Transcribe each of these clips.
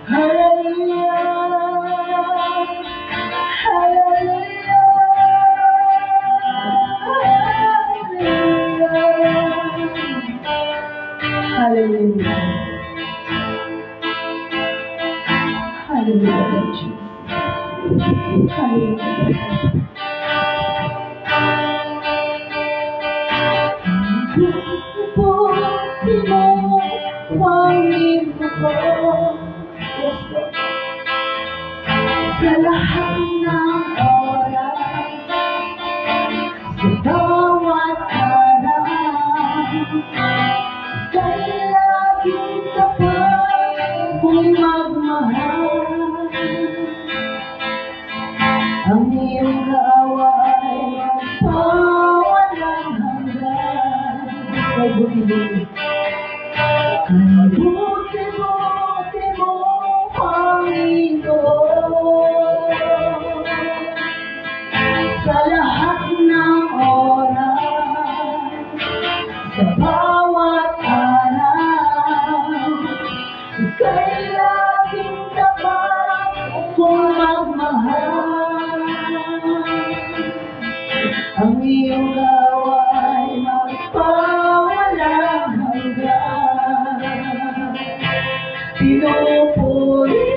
Hallelujah, hallelujah, hallelujah, hallelujah, Lord Jesus. Hallelujah. Buti mo, Panginoon ko, yes, Lord. Sa lahat ng oras, sa bawat araw, kay laging tapat kong magmahal. Ang iyong gawa ay magpawalang hanggan. Ay buti-buti. Ang buti-buti mo, Panginoon. Sa lahat ng oras, sa bawat araw, kay laging tapat kung magmahal. Ang iyong gawa ay magpawalang hanggan. Pinupuri,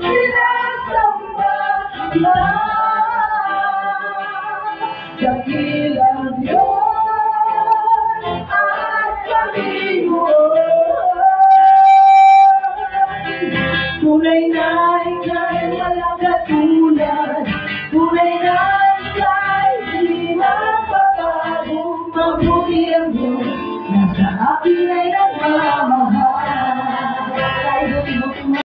sinasamba kita, dakilang Diyos at Panginoon. Tunay na ika'y walang katulad, tunay na ika'y di magbabago. Mabuti ang Diyos na sa akin ay nagmamahal.